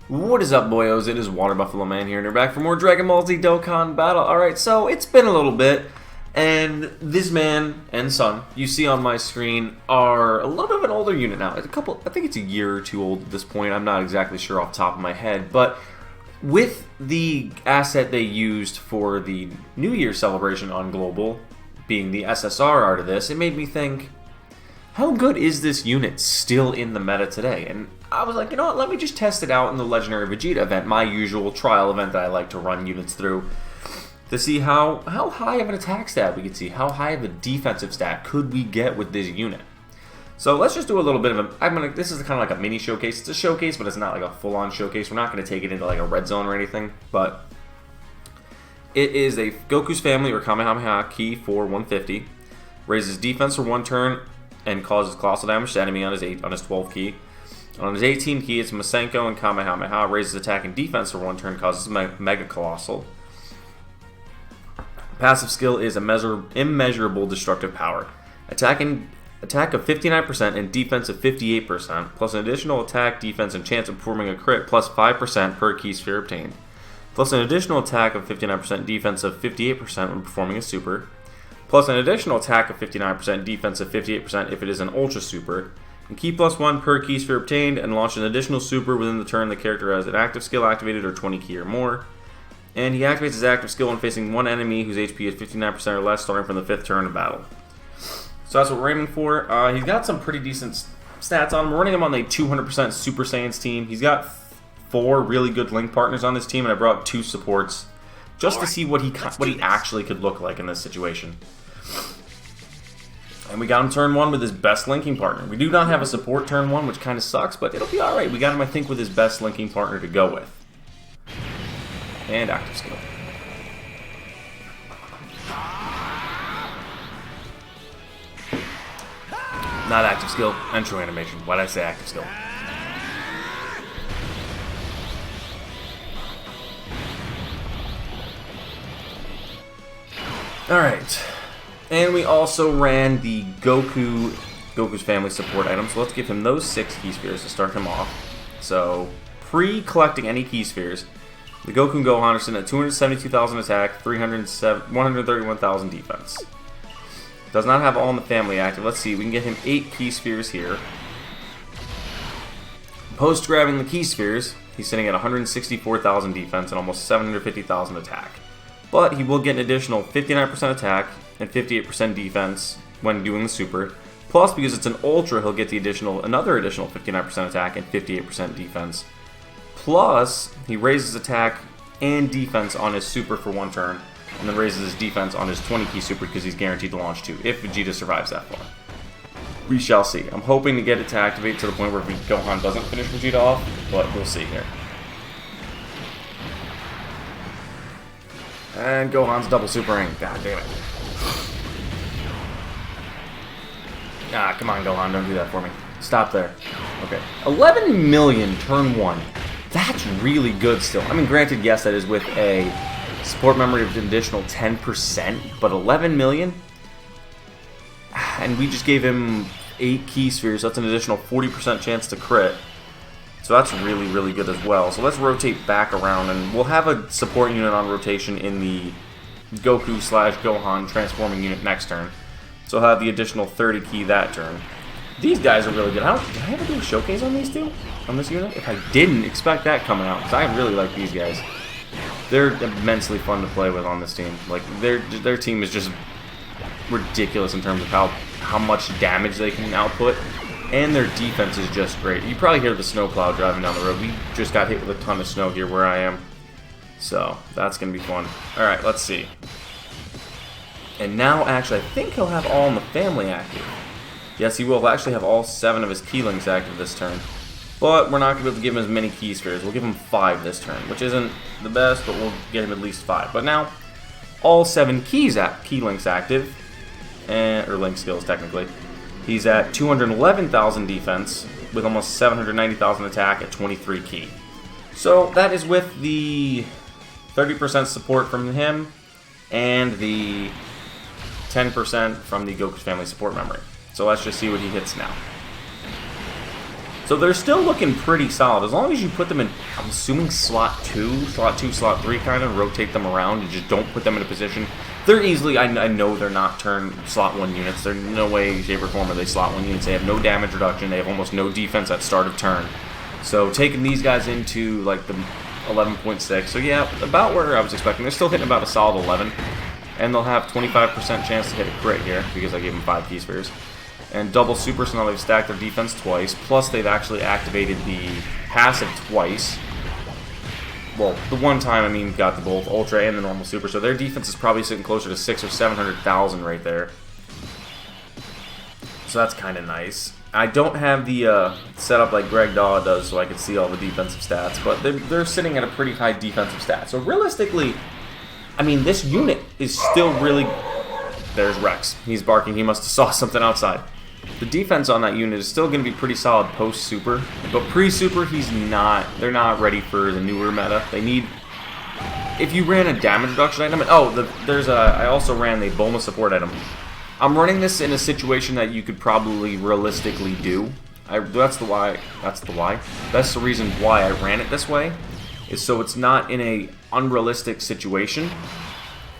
What is up, boyos? It is Water Buffalo Man here, and we're back for more Dragon Ball Z Dokkan battle. Alright, so it's been a little bit, and this man and son you see on my screen are a little bit of an older unit now. I think it's a year or two old at this point. I'm not exactly sure off the top of my head, but with the asset they used for the New Year celebration on Global, being the SSR art of this, it made me think, how good is this unit still in the meta today? And I was like, you know what, let me just test it out in the Legendary Vegeta event, my usual trial event that I like to run units through, to see how high of an attack stat we could see, how high of a defensive stat could we get with this unit. So let's just do a little bit of a, this is kind of like a mini showcase. It's a showcase, but it's not like a full-on showcase. We're not going to take it into like a red zone or anything, but it is a Goku's family or Kamehameha key for 150, raises defense for 1 turn, and causes colossal damage to enemy on his 12 key. On his 18 key, it's Masenko and Kamehameha, raises attack and defense for 1 turn, causes Mega Colossal. Passive skill is immeasurable destructive power. Attack of 59% and defense of 58%, plus an additional attack, defense, and chance of performing a crit, plus 5% per key sphere obtained. Plus an additional attack of 59%, defense of 58% when performing a super. Plus an additional attack of 59%, defense of 58% if it is an Ultra Super, and key plus 1 per key sphere obtained, and launch an additional super within the turn the character has an active skill activated or 20 key or more. And he activates his active skill when facing one enemy whose HP is 59% or less starting from the 5th turn of battle. So that's what we're aiming for. He's got some pretty decent stats on him. We're running him on a 200% Super Saiyans team. He's got 4 really good link partners on this team, and I brought 2 supports just to see what he actually could look like in this situation. And we got him turn 1 with his best linking partner. We do not have a support turn 1, which kind of sucks, but it'll be alright. We got him, I think, with his best linking partner to go with. And active skill. Not active skill, intro animation. Why did I say active skill? Alright. And we also ran the Goku's family support item, so let's give him those 6 key spheres to start him off. So, pre-collecting any key spheres, the Goku and Gohan are sitting at 272,000 attack, 131,000 defense. Does not have all in the family active. Let's see, we can get him 8 key spheres here. Post grabbing the key spheres, he's sitting at 164,000 defense and almost 750,000 attack. But he will get an additional 59% attack and 58% defense when doing the super. Plus, because it's an ultra, he'll get the another additional 59% attack and 58% defense. Plus, he raises attack and defense on his super for 1 turn, and then raises his defense on his 20 key super because he's guaranteed to launch 2 if Vegeta survives that far. We shall see. I'm hoping to get it to activate to the point where Gohan doesn't finish Vegeta off, but we'll see here. And Gohan's double supering. God damn it. Ah, come on, Gohan, don't do that for me. Stop there. Okay. 11 million turn 1. That's really good still. I mean, granted, yes, that is with a support memory of an additional 10%, but 11 million? And we just gave him 8 key spheres, so that's an additional 40% chance to crit. So that's really, really good as well. So let's rotate back around, and we'll have a support unit on rotation in the Goku/Gohan transforming unit next turn. So I'll have the additional 30 key that turn. These guys are really good. Did I ever do a showcase on these two? On this unit? If I didn't, expect that coming out, because I really like these guys. They're immensely fun to play with on this team. Like, their team is just ridiculous in terms of how much damage they can output. And their defense is just great. You probably hear the snowplow driving down the road. We just got hit with a ton of snow here where I am. So, that's going to be fun. Alright, let's see. And now, actually, I think he'll have all in the family active. Yes, he will actually have all 7 of his key links active this turn. But we're not going to be able to give him as many key spheres. We'll give him 5 this turn, which isn't the best, but we'll get him at least 5. But now, all 7 key links active, or link skills technically. He's at 211,000 defense with almost 790,000 attack at 23 key. So that is with the 30% support from him and the 10% from the Goku's family support memory. So let's just see what he hits now. So they're still looking pretty solid. As long as you put them in, I'm assuming slot 2, slot 3 kind of, rotate them around. You just don't put them in a position. They're easily, I know they're not slot 1 units. There's no way, shape, or form are they slot 1 units. They have no damage reduction. They have almost no defense at start of turn. So taking these guys into like the 11.6. So yeah, about where I was expecting. They're still hitting about a solid 11. And they'll have 25% chance to hit a crit here because I gave them 5 key spheres. And double super, so now they've stacked their defense twice. Plus they've actually activated the passive twice. Well, the one time, I mean, got the both ultra and the normal super. So their defense is probably sitting closer to 600,000 or 700,000 right there. So that's kind of nice. I don't have the setup like Greg Daw does, so I can see all the defensive stats. But they're sitting at a pretty high defensive stat. So realistically, I mean, this unit is still really... There's Rex. He's barking. He must have saw something outside. The defense on that unit is still going to be pretty solid post-super. But pre-super, he's not... They're not ready for the newer meta. They need... If you ran a damage reduction item... I also ran the Bulma support item. I'm running this in a situation that you could probably realistically do. That's the reason why I ran it this way. Is so it's not in a unrealistic situation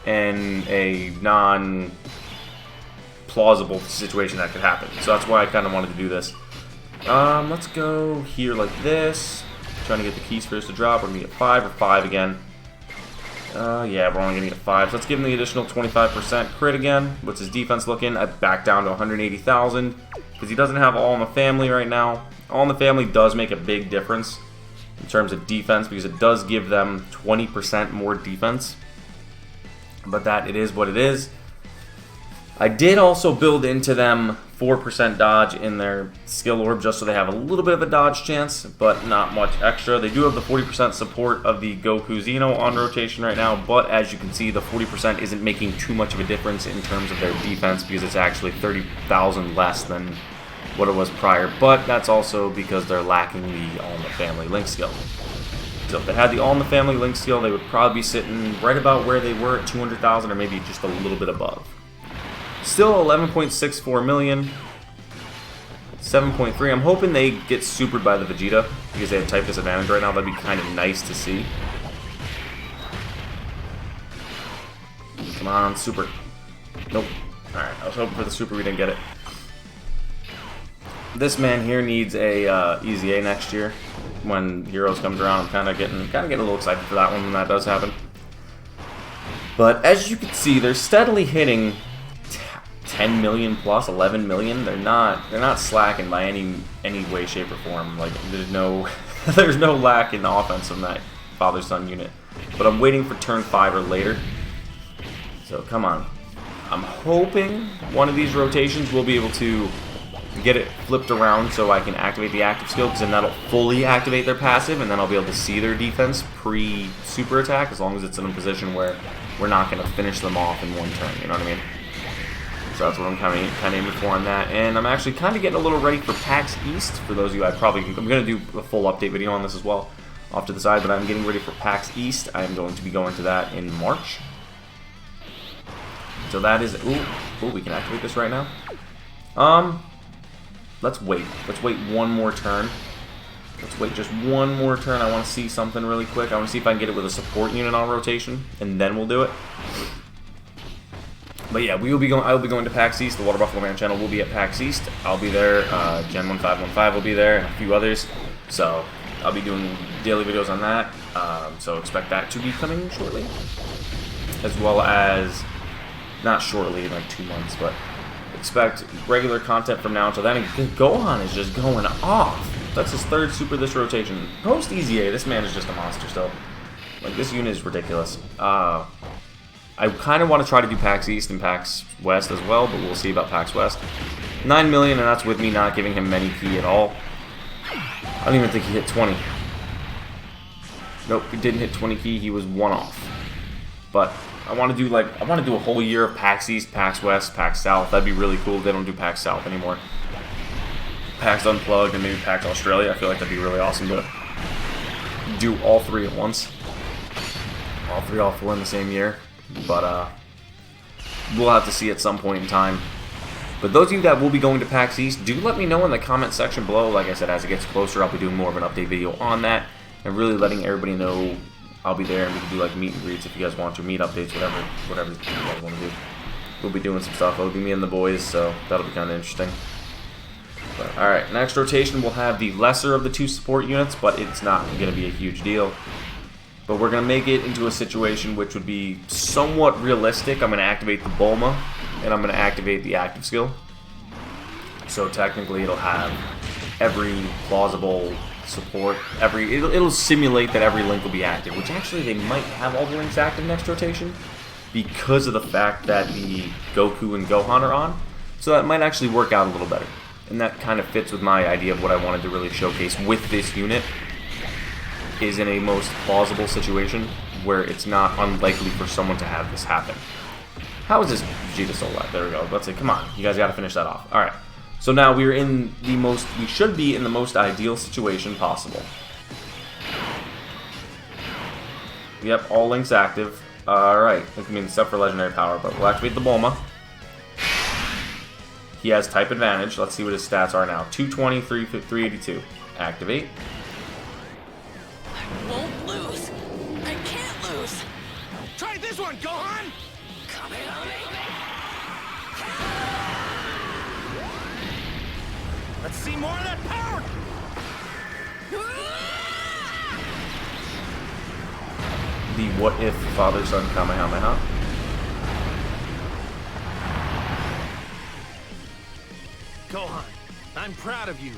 and a non-plausible situation that could happen. So that's why I kind of wanted to do this. Let's go here like this. Trying to get the key spheres to drop. We're going to get 5 or 5 again. Yeah, we're only going to get 5. So let's give him the additional 25% crit again. What's his defense looking? I backed down to 180,000 because he doesn't have All in the Family right now. All in the Family does make a big difference in terms of defense because it does give them 20% more defense. But it is what it is. I did also build into them 4% dodge in their skill orb just so they have a little bit of a dodge chance, but not much extra. They do have the 40% support of the Goku Xeno on rotation right now, but as you can see, the 40% isn't making too much of a difference in terms of their defense because it's actually 30,000 less than what it was prior, but that's also because they're lacking the All in the Family Link skill. So if they had the All in the Family Link skill, they would probably be sitting right about where they were at 200,000 or maybe just a little bit above. Still 11.64 million. 7.3. I'm hoping they get supered by the Vegeta because they have type disadvantage right now. That'd be kind of nice to see. Come on, super. Nope. Alright, I was hoping for the super, we didn't get it. This man here needs a easy A next year. When Heroes comes around, I'm kind of getting a little excited for that one when that does happen. But as you can see, they're steadily hitting 10 million plus, 11 million. They're not slacking by any way, shape, or form. Like there's no lack in offense from that father-son unit. But I'm waiting for turn 5 or later. So come on. I'm hoping one of these rotations will be able to get it flipped around so I can activate the active skill, because then that'll fully activate their passive, and then I'll be able to see their defense pre-super attack, as long as it's in a position where we're not going to finish them off in one turn, you know what I mean? So that's what I'm kind of aiming for on that. And I'm actually kind of getting a little ready for PAX East. For those of you, I'm going to do a full update video on this as well, off to the side, but I'm getting ready for PAX East. I'm going to be going to that in March. So that is, ooh, we can activate this right now. Let's wait. Let's wait one more turn. Let's wait just one more turn. I want to see something really quick. I want to see if I can get it with a support unit on rotation, and then we'll do it. But yeah, I will be going to PAX East. The Water Buffalo Man channel will be at PAX East. I'll be there. Gen1515 will be there, and a few others. So I'll be doing daily videos on that. So expect that to be coming shortly, as well as not shortly, in like 2 months, but expect regular content from now until then. Gohan is just going off. That's his 3rd super this rotation. Post Easy A, this man is just a monster still. Like, this unit is ridiculous. I kind of want to try to do PAX East and PAX West as well, but we'll see about PAX West. 9 million, and that's with me not giving him many key at all. I don't even think he hit 20. Nope, he didn't hit 20 key. He was 1 off. But I want to do a whole year of PAX East, PAX West, PAX South. That'd be really cool if they don't do PAX South anymore. PAX Unplugged and maybe PAX Australia. I feel like that'd be really awesome to do all 3 at once. All 3 all in the same year. But we'll have to see at some point in time But those of you that will be going to PAX East, do let me know in the comment section below. Like I said, as it gets closer, I'll be doing more of an update video on that, and really letting everybody know I'll be there, and we can do like meet and greets if you guys want to, meet updates, whatever you guys want to do. We'll be doing some stuff. It'll be me and the boys, so that'll be kind of interesting. But, alright, next rotation we'll have the lesser of the 2 support units, but it's not going to be a huge deal. But we're going to make it into a situation which would be somewhat realistic. I'm going to activate the Bulma, and I'm going to activate the active skill. So technically it'll have every plausible support, it'll simulate that every link will be active, which actually they might have all the links active next rotation because of the fact that the Goku and Gohan are on. So that might actually work out a little better. And that kind of fits with my idea of what I wanted to really showcase with this unit, is in a most plausible situation where it's not unlikely for someone to have this happen. How is this Vegeta still alive? There we go. Let's say, come on, you guys got to finish that off. All right. So now we should be in the most ideal situation possible. Yep, all links active. All right, I mean except for legendary power, but we'll activate the Bulma. He has type advantage. Let's see what his stats are now. 220, 382. Activate. I won't lose. I can't lose. Try this one, Gohan! Come in on me. Let's see more of that power! The what if father-son Kamehameha. Gohan, I'm proud of you.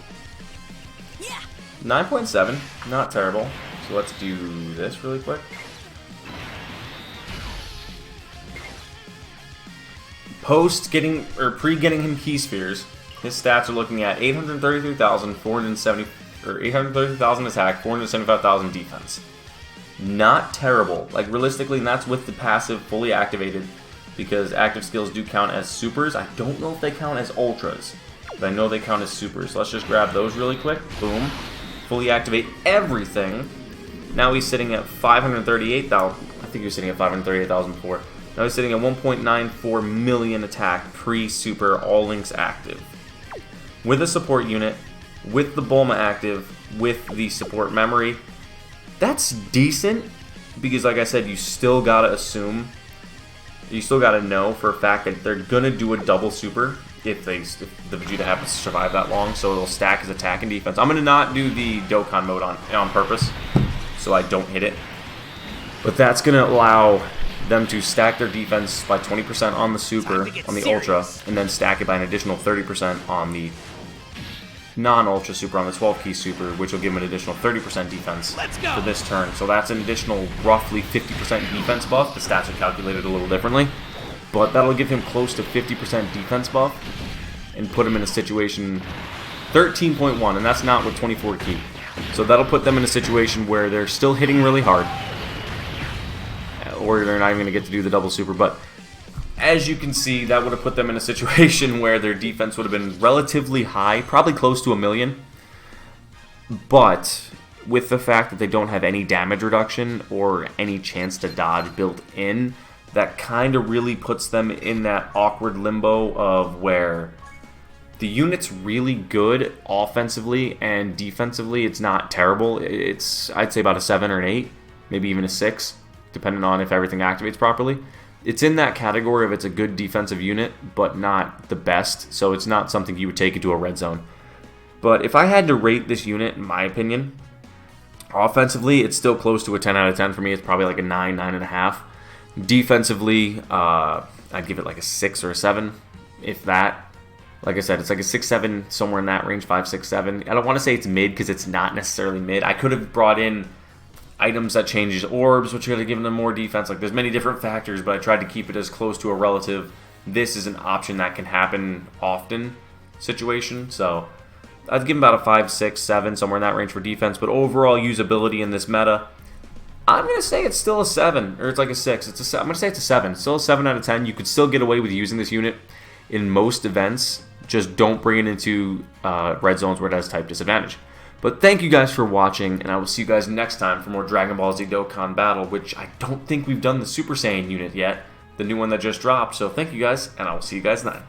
Yeah. 9.7, not terrible. So let's do this really quick. Pre-getting him key spheres, his stats are looking at 833,470, or 833,000 attack, 475,000 defense. Not terrible. Like realistically, and that's with the passive fully activated, because active skills do count as supers. I don't know if they count as ultras, but I know they count as supers. So let's just grab those really quick. Boom. Fully activate everything. Now he's sitting at 538,000. I think he was sitting at 538,000 before. Now he's sitting at 1.94 million attack pre-super, all links active. With a support unit, with the Bulma active, with the support memory, that's decent, because like I said, you still gotta assume, you still gotta know for a fact that they're gonna do a double super if the Vegeta happens to survive that long, so it'll stack his attack and defense. I'm gonna not do the Dokkan mode on purpose, so I don't hit it, but that's gonna allow them to stack their defense by 20% on the super, on the ultra, and then stack it by an additional 30% on the non-ultra super, on the 12 key super, which will give him an additional 30% defense for this turn. So that's an additional roughly 50% defense buff. The stats are calculated a little differently, but that'll give him close to 50% defense buff and put him in a situation 13.1, and that's not with 24 key. So that'll put them in a situation where they're still hitting really hard, or they're not even going to get to do the double super, but as you can see, that would have put them in a situation where their defense would have been relatively high, probably close to 1 million. But with the fact that they don't have any damage reduction or any chance to dodge built in, that kind of really puts them in that awkward limbo of where the unit's really good offensively and defensively. It's not terrible. It's, I'd say, about a 7 or an 8, maybe even a 6, depending on if everything activates properly. It's in that category of it's a good defensive unit, but not the best, so it's not something you would take into a red zone. But if I had to rate this unit, in my opinion, offensively, it's still close to a 10 out of 10 for me. It's probably like a 9, 9.5. Defensively, I'd give it like a 6 or a 7, if that. Like I said, it's like a 6, 7, somewhere in that range, 5, 6, 7. I don't want to say it's mid, because it's not necessarily mid. I could have brought in items that changes orbs, which could have given them more defense. Like, there's many different factors, but I tried to keep it as close to a relative, this is an option that can happen often situation. So I'd give them about a 5, 6, 7, somewhere in that range for defense. But overall usability in this meta, I'm going to say it's still a 7, or it's like a 6. I'm going to say it's a 7. Still a 7 out of 10. You could still get away with using this unit in most events. Just don't bring it into red zones where it has type disadvantage. But thank you guys for watching, and I will see you guys next time for more Dragon Ball Z Dokkan Battle, which I don't think we've done the Super Saiyan unit yet, the new one that just dropped. So thank you guys, and I will see you guys then.